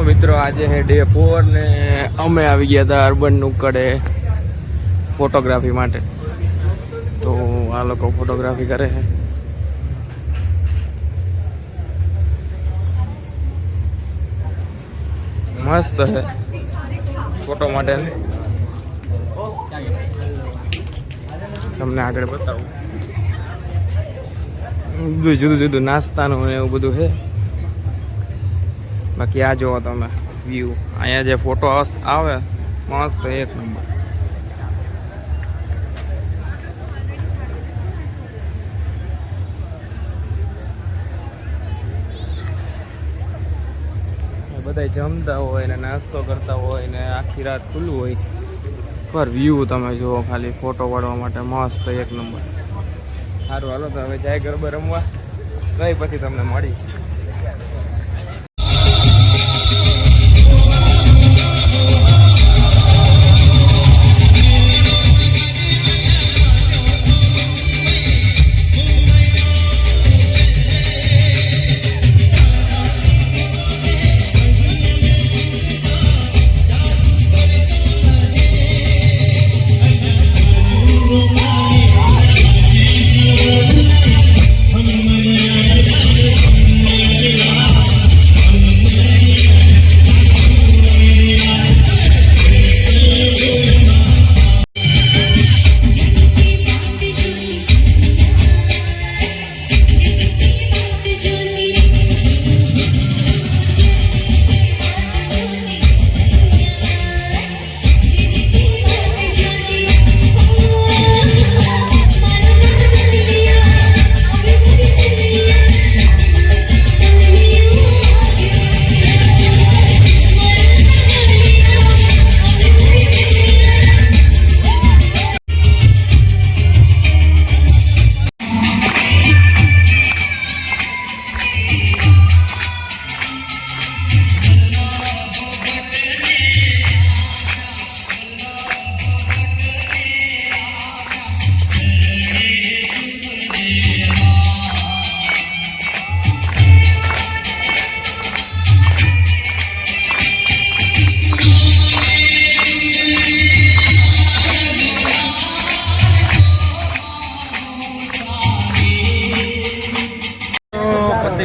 મિત્રો આજે હે ડે 4 ને અમે આવી ગયા હતા અર્બન નુકડે ફોટોગ્રાફી માટે. તો આ લોકો ફોટોગ્રાફી કરે છે. મસ્ત છે ફોટો માટે. તમને આગળ બતાવું જુદું જુદું નાસ્તાનું ને એવું બધું છે. બાકી આ જોવો તમે વ્યૂ, અહીંયા જે ફોટો આવે મસ્ત એક નંબર. બધા જમતા હોય ને નાસ્તો કરતા હોય ને આખી રાત ખુલ્લું હોય. પર વ્યૂ તમે જુઓ ખાલી ફોટો પાડવા માટે મસ્ત એક નંબર. સારું હાલો તો હવે જાય ગરબા રમવા, ગઈ પછી તમને મળી.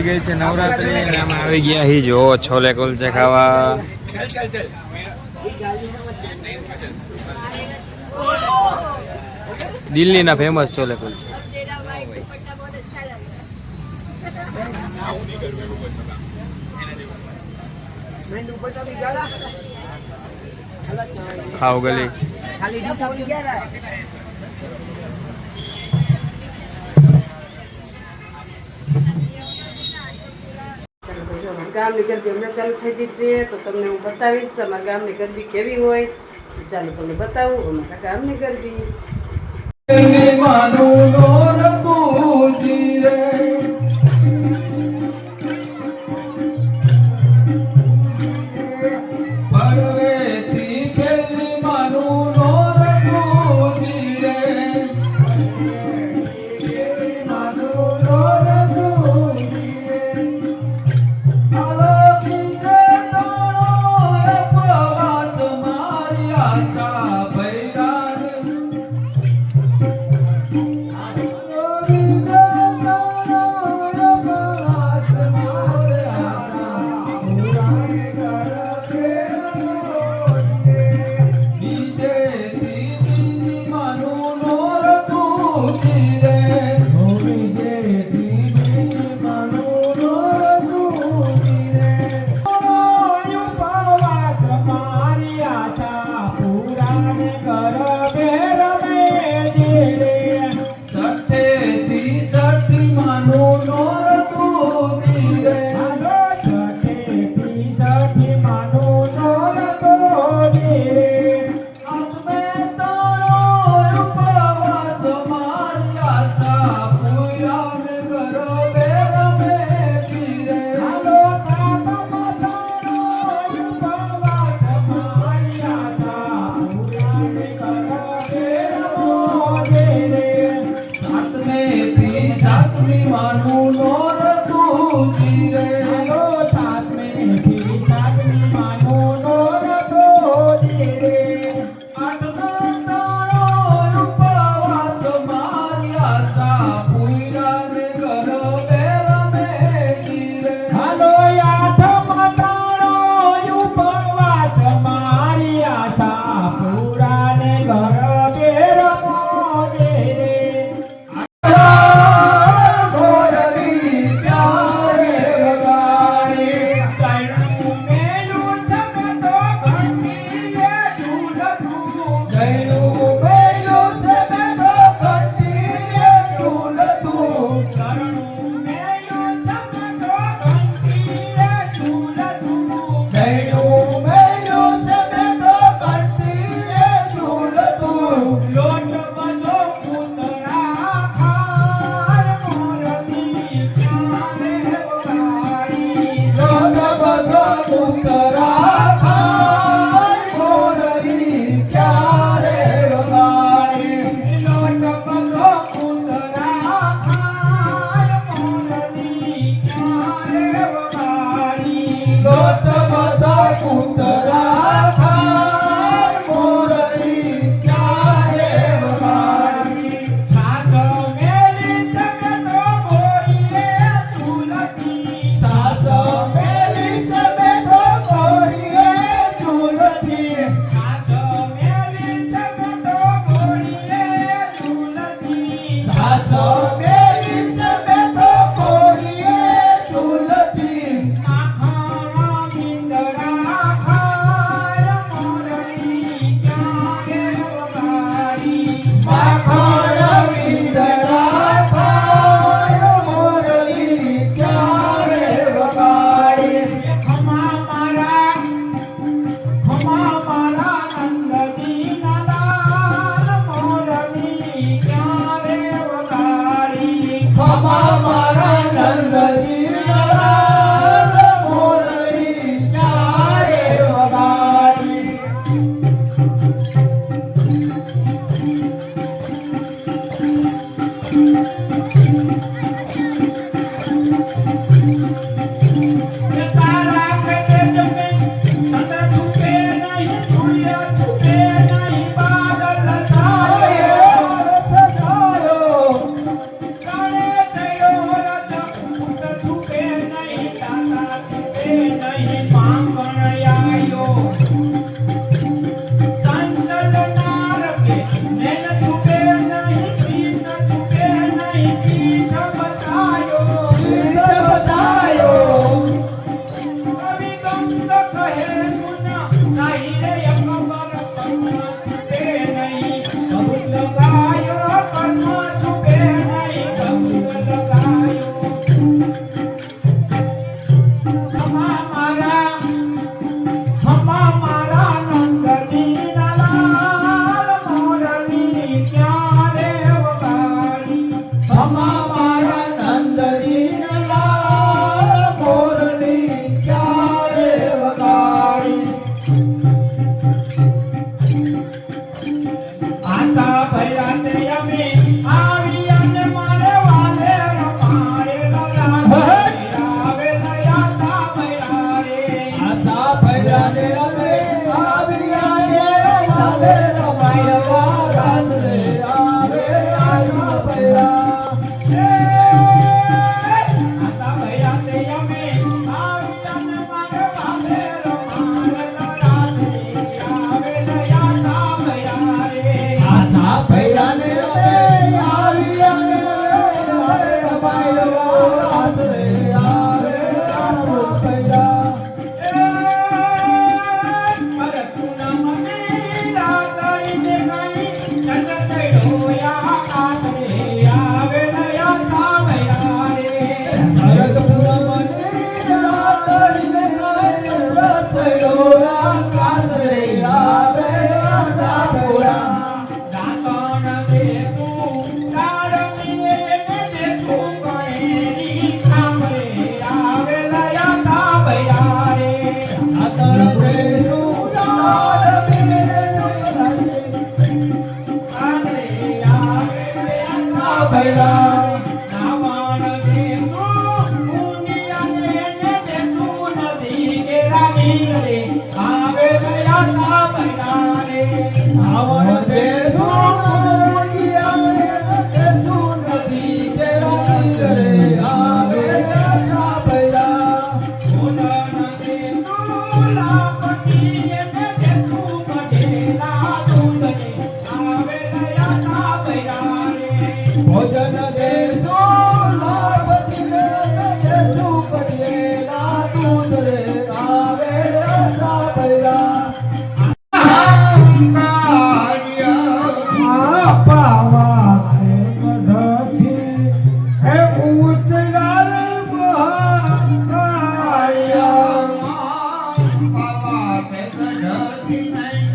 ગઈ છે નવરાત્રી અને અમે આવી ગયા હી જો છોલે કુલચે ખાવા. દિલ્હી ના ફેમસ છોલે કુલચે. ખાવ ગલી ગામની ગરબી હમણાં ચાલુ થઈ ગઈ છે તો તમને હું બતાવીશ અમારા ગામની ગરબી કેવી હોય. ચાલો તમને બતાવું અમારા ગામની ગરબી. કૂતરા ખાય મોરલી ક્યારે વગાડી સાસ મેલી ચમે તો બોલીએ તુલસી સાસ મેલી ચમે તો બોલીએ તુલસી સાસ મેલી ચમે તો બોલીએ તુલસી સાસ મેલી ચમે તો બોલીએ તુલસી આખાણા મીંદડા ખાય મોરલી ક્યારે વગાડી આખાણા મીંદડા ખાય મોરલી ક્યારે વગાડી ખમા મારા નંદની લાલ મોરલી ક્યારે વગાડી ખમા મારા નંદની લાલ મોરલી ક્યારે વગાડી તારા પેટે જમે ચંદ્ર છૂપે નહીં સૂર્ય છૂપે નહીં બાદલ છાયો કાળે થયો રથ ઊંટ છૂપે નહીં દાતા છૂપે નહીં પાંગણ આયો સંતલ નારકે નેન છૂપે નહીં પીન છૂપે નહીં પીઠ બતાયો કવિ ગંગ કહે સુન નહીં રે અકબર કર્મ છૂપે નહીં કબૂત લગાયો કર્મ છૂપે નહીં કબૂત લગાયો ખમા મારા નંદની લાલ મોરલી ક્યારે વગાડી ખમા મારા નંદની લાલ મોરલી ક્યારે વગાડી આશા ભર્યા તે અમે આવી અને મારે વાલે રમારે આવે આશા ભર્યા રે આશા ભર્યા ને અમે આવી અને વાલે રમારે રાત્રે આવે આશા ભર્યા આશા ભર્યા તે અમે આવી અને મારે વાલે રમારે રાત્રે આવે આશા ભર્યા રે આશા ભર્યા ને અમે આવી અને વાલે રમારે રાત્રે આવે આશા ભર્યા અરે તું નામ મીરા કરીને ગઈ ચંદ્ર ચડોયા આશરે આવે આશા ભર્યા રે સરગપુર મીરા કરીને ગઈ ચંદ્ર ચડોયા આશરે આવે આશા ભર્યા રાતણ દેસું કાળમીએ દેસું કહેરી સાંભળે આવે આશા ભર્યા રે રાતણ દેસું કાળમીએ આંધળે આવે આશા ભર્યા નાવણ દેસું ઊંડિયાને દેસું નદી કેરા નીરે આવે આશા ભર્યા રે નાવણ દેસું ઊંડિયાને દેસું નદી કેરા નીરે આવે આશા ભર્યા ઉડન દેસું લાપટીએ દેસું કઢેલા દૂધને આવે આશા ભર્યા રે ભોજન દેસું લાપટીએ દેસું કઢેલા દૂધ રે આવે આશા ભર્યા પાવા કઢથી હે ઉતરાર મહાકાયા પાવા કઢથી નહીં